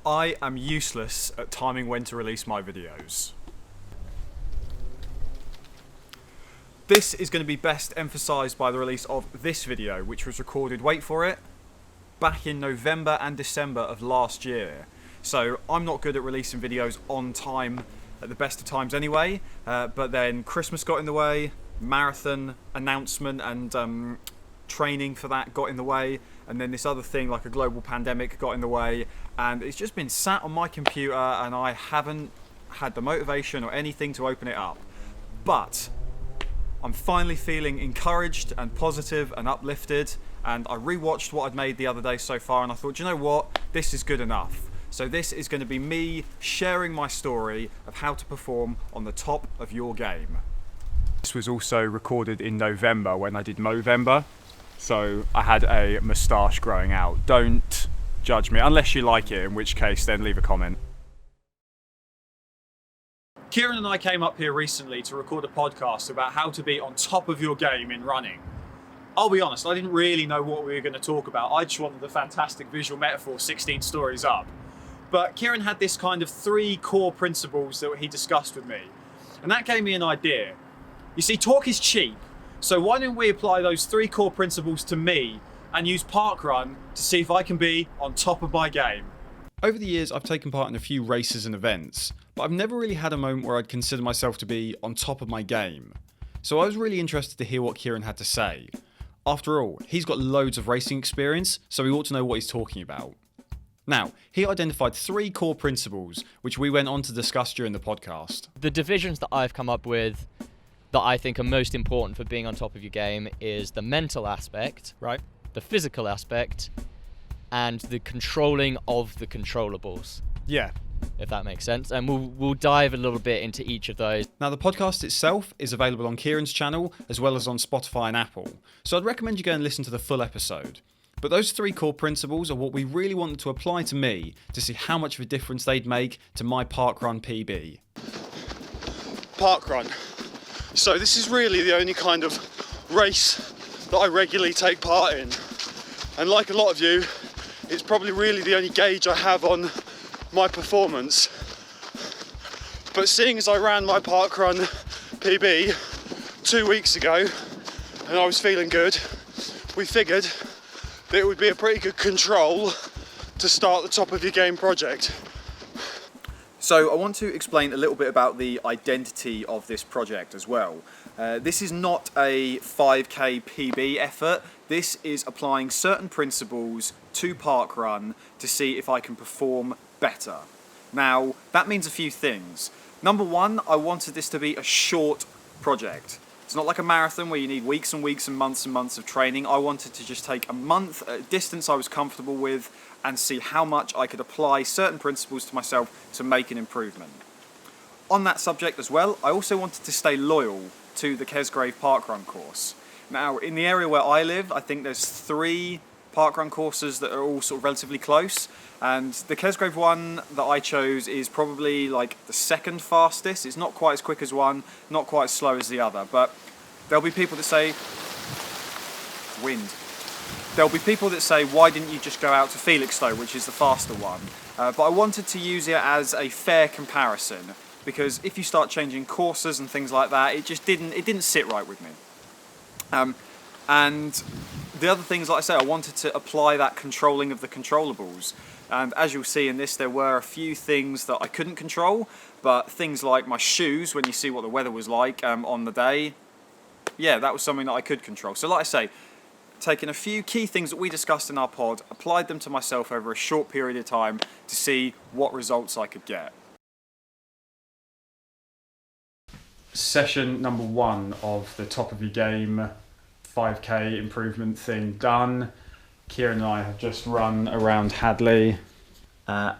I am useless at timing when to release my videos. This is going to be best emphasised by the release of this video, which was recorded, wait for it, back in November and December of last year. So I'm not good at releasing videos on time at the best of times anyway, but then Christmas got in the way, marathon announcement and training for that got in the way, and then this other thing like a global pandemic got in the way, and it's just been sat on my computer and I haven't had the motivation or anything to open it up. But I'm finally feeling encouraged and positive and uplifted, and I rewatched what I'd made the other day so far and I thought, you know what, this is good enough. So this is going to be me sharing my story of how to perform on the top of your game. This was also recorded in November when I did Movember, so I had a moustache growing out. Don't judge me, unless you like it, in which case then leave a comment. Kieran and I came up here recently to record a podcast about how to be on top of your game in running. I'll be honest, I didn't really know what we were going to talk about. I just wanted the fantastic visual metaphor 16 stories up. But Kieran had this kind of 3 core principles that he discussed with me. And that gave me an idea. You see, talk is cheap. So why don't we apply those 3 core principles to me and use Parkrun to see if I can be on top of my game. Over the years, I've taken part in a few races and events, but I've never really had a moment where I'd consider myself to be on top of my game. So I was really interested to hear what Kieran had to say. After all, he's got loads of racing experience, so he ought to know what he's talking about. Now, he identified 3 core principles, which we went on to discuss during the podcast. The divisions that I've come up with that I think are most important for being on top of your game is the mental aspect, Right. the physical aspect, and the controlling of the controllables. Yeah. If that makes sense. And we'll dive a little bit into each of those. Now, the podcast itself is available on Kieran's channel as well as on Spotify and Apple, so I'd recommend you go and listen to the full episode. But those 3 core principles are what we really wanted to apply to me to see how much of a difference they'd make to my Parkrun PB. Parkrun. So this is really the only kind of race that I regularly take part in. And like a lot of you, it's probably really the only gauge I have on my performance. But seeing as I ran my Parkrun PB 2 weeks ago and I was feeling good, we figured that it would be a pretty good control to start the top of your game project. So I want to explain a little bit about the identity of this project as well. This is not a 5k PB effort. This is applying certain principles to Parkrun to see if I can perform better. Now, that means a few things. Number 1, I wanted this to be a short project. It's not like a marathon where you need weeks and weeks and months of training. I wanted to just take a month at a distance I was comfortable with and see how much I could apply certain principles to myself to make an improvement. On that subject as well, I also wanted to stay loyal to the Kesgrave Parkrun course. Now, in the area where I live, I think there's 3 Parkrun courses that are all sort of relatively close, and the Kesgrave one that I chose is probably like the 2nd fastest. It's not quite as quick as one, not quite as slow as the other, but there'll be people that say, wind. There'll be people that say, why didn't you just go out to Felixstowe, which is the faster one? But I wanted to use it as a fair comparison, because if you start changing courses and things like that, it didn't sit right with me. And the other things, like I say, I wanted to apply that controlling of the controllables. And as you'll see in this, there were a few things that I couldn't control, but things like my shoes, when you see what the weather was like on the day, yeah, that was something that I could control. So like I say, taking a few key things that we discussed in our pod, applied them to myself over a short period of time to see what results I could get. Session number 1 of the top of your game 5k improvement thing done. Kieran and I have just run around Hadley at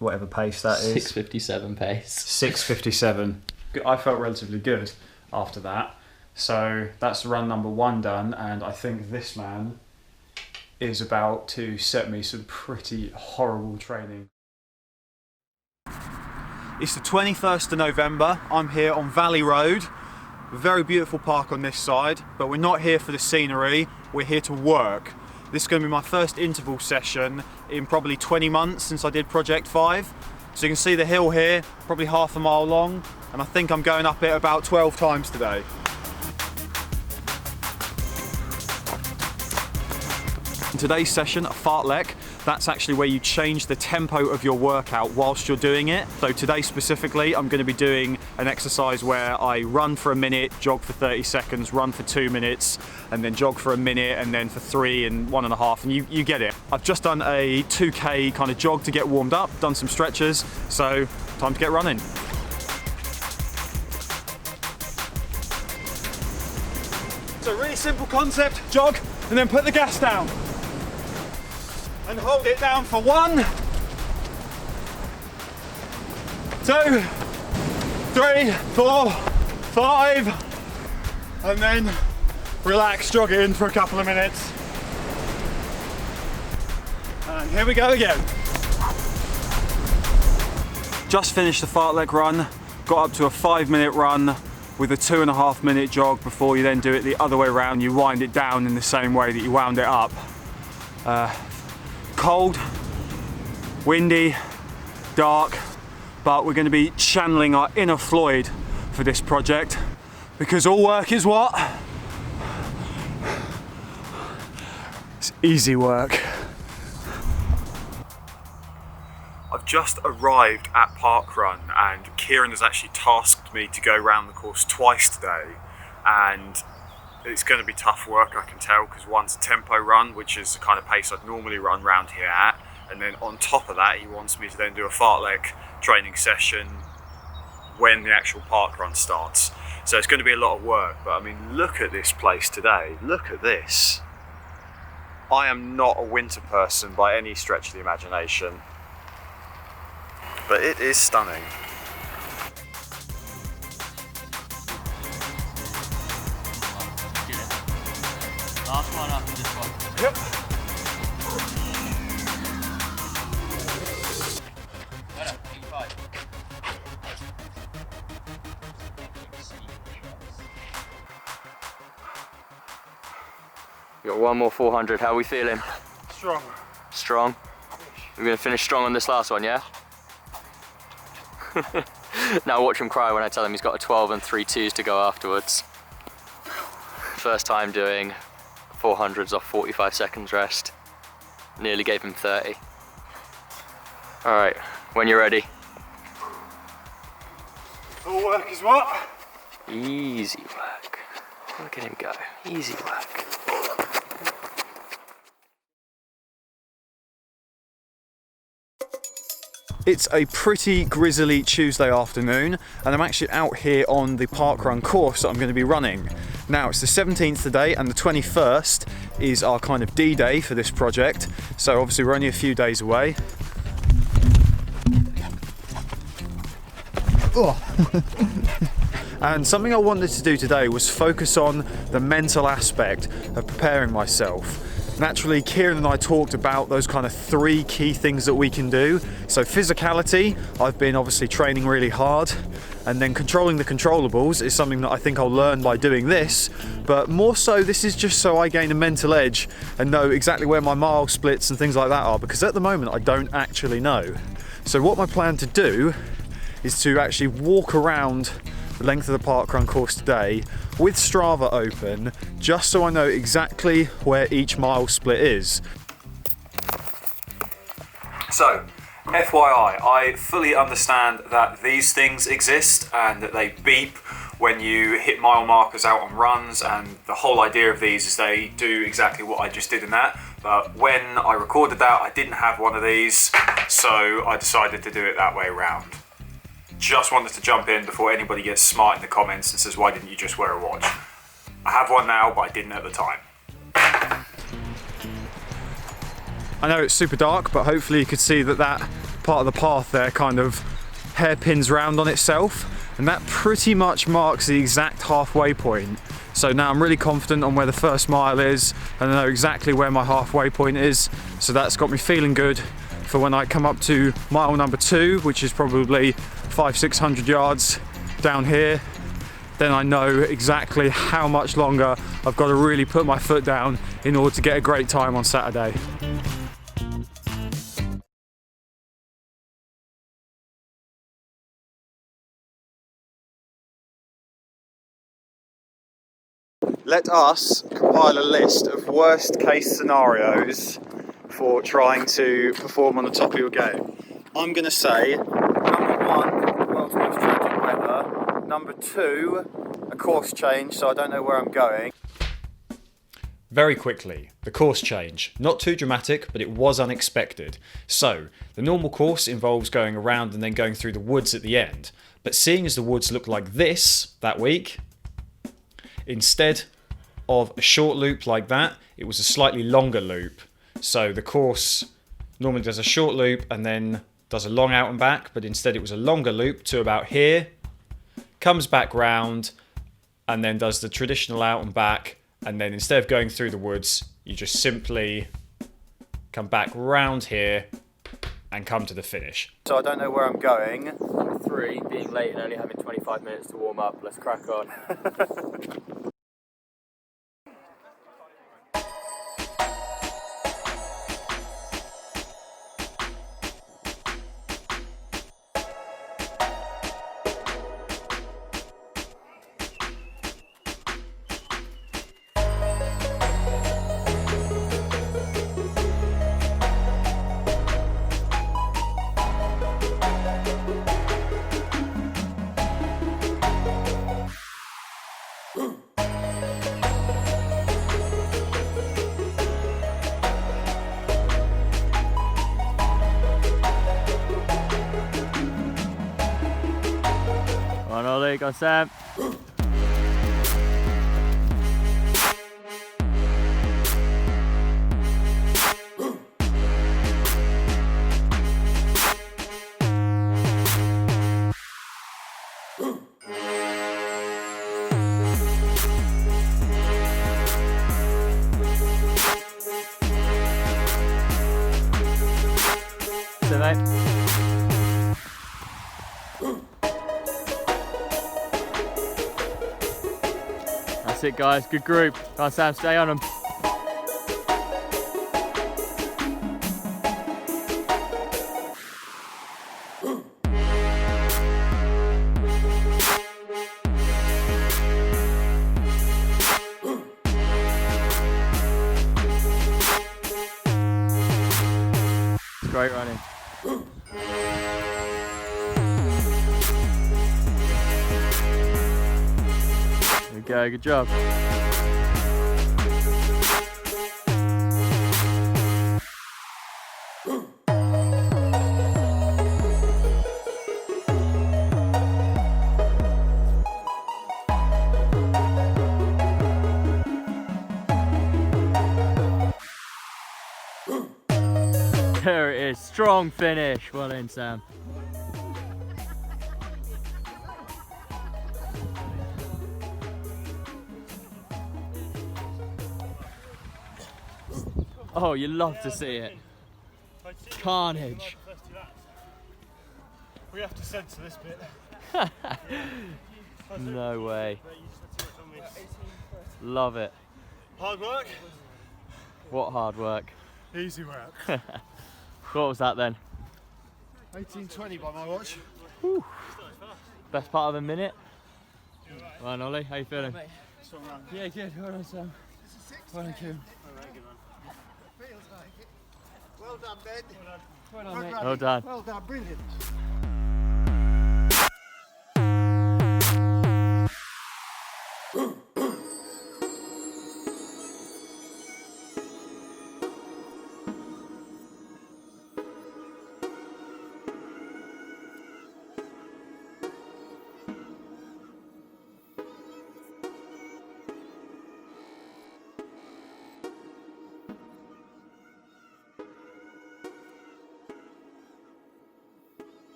whatever pace that is. 6:57 pace. 6:57. I felt relatively good after that. So that's run number 1 done, and I think this man is about to set me some pretty horrible training. It's the 21st of November. I'm here on Valley Road. A very beautiful park on this side, but we're not here for the scenery, we're here to work. This is going to be my first interval session in probably 20 months since I did Project 5. So you can see the hill here, probably half a mile long, and I think I'm going up it about 12 times today. In today's session, a fartlek, that's actually where you change the tempo of your workout whilst you're doing it. So today specifically, I'm going to be doing an exercise where I run for a minute, jog for 30 seconds, run for 2 minutes, and then jog for a minute, and then for 3 and 1.5, and you get it. I've just done a 2K kind of jog to get warmed up, done some stretches, so time to get running. So really simple concept, jog, and then put the gas down. And hold it down for 1, 2, 3, 4, 5, and then relax, jog it in for a couple of minutes. And here we go again. Just finished the fartlek run, got up to a 5-minute run with a 2.5-minute jog before you then do it the other way around. You wind it down in the same way that you wound it up. Cold, windy, dark, but we're going to be channeling our inner Floyd for this project, because all work is what? It's easy work. I've just arrived at Parkrun, and Kieran has actually tasked me to go around the course twice today, and it's going to be tough work, I can tell, because one's a tempo run, which is the kind of pace I'd normally run round here at, and then on top of that he wants me to then do a fartlek training session when the actual parkrun starts. So it's going to be a lot of work, but I mean, look at this place today, look at this. I am not a winter person by any stretch of the imagination, but it is stunning. Last one after this one. Yep. We got one more 400. How are we feeling? Strong. Strong? We're going to finish strong on this last one, yeah? Now watch him cry when I tell him he's got a 12 and 3 2s to go afterwards. First time doing 400s off 45 seconds rest. Nearly gave him 30. Alright, when you're ready. All work is what? Easy work. Look at him go. Easy work. It's a pretty grizzly Tuesday afternoon, and I'm actually out here on the parkrun course that I'm going to be running. Now, it's the 17th today, and the 21st is our kind of D-Day for this project, so obviously we're only a few days away. And something I wanted to do today was focus on the mental aspect of preparing myself. Naturally, Kieran and I talked about those kind of 3 key things that we can do. So physicality, I've been obviously training really hard, and then controlling the controllables is something that I think I'll learn by doing this, but more so this is just so I gain a mental edge and know exactly where my mile splits and things like that are, because at the moment I don't actually know. So what my plan to do is to actually walk around the length of the parkrun course today with Strava open, just so I know exactly where each mile split is. So, FYI, I fully understand that these things exist and that they beep when you hit mile markers out on runs, and the whole idea of these is they do exactly what I just did in that. But when I recorded that, I didn't have one of these, so I decided to do it that way around. Just wanted to jump in before anybody gets smart in the comments and says, why didn't you just wear a watch? I have one now, but I didn't at the time. I know it's super dark, but hopefully you could see that that part of the path there kind of hairpins round on itself, and that pretty much marks the exact halfway point. So now I'm really confident on where the first mile is, and I know exactly where my halfway point is, so that's got me feeling good for when I come up to mile number 2, which is probably 500-600 yards down here. then I know exactly how much longer I've got to really put my foot down in order to get a great time on Saturday. Let us compile a list of worst case scenarios for trying to perform on the top of your game. I'm going to say, number 1, the world's most tragic weather. Number 2, a course change, so I don't know where I'm going. Very quickly, the course change. Not too dramatic, but it was unexpected. So, the normal course involves going around and then going through the woods at the end. But seeing as the woods look like this that week, instead of a short loop like that, it was a slightly longer loop. So the course normally does a short loop and then does a long out and back, but instead it was a longer loop to about here, comes back round, and then does the traditional out and back, and then instead of going through the woods, you just simply come back round here and come to the finish. So I don't know where I'm going. Number 3, being late and only having 25 minutes to warm up. Let's crack on. Come on, Ollie, go Sam. So, mate. That's it, guys. Good group. Come on, Sam, stay on them. Great running. There we go, good job. There it is, strong finish. Well in, Sam. Oh, you love to see it. Carnage. We have to censor this bit. No way. Love it. Hard work? What hard work? Easy work. What was that then? 18:20 by my watch. Whew. Best part of a minute. Well done, Ollie. How you feeling? Yeah, good. Well done, Sam. Well done, Kieran. Feels like it. Well done, Ben. Well done, mate. Well done. Well done, brilliant.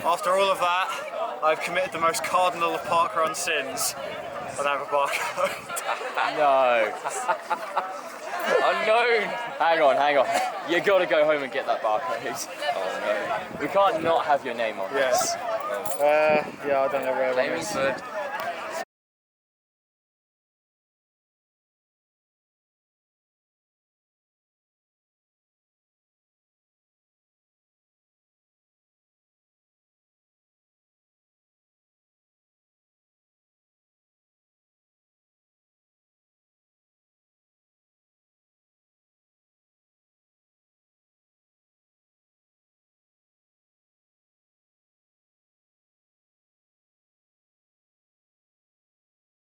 After all of that, I've committed the most cardinal of parkrun sins. I don't have a barcode. No. Unknown. Hang on. You gotta go home and get that barcode. Oh no. We can't not have your name on this. Yes. Yeah, I don't know where it is.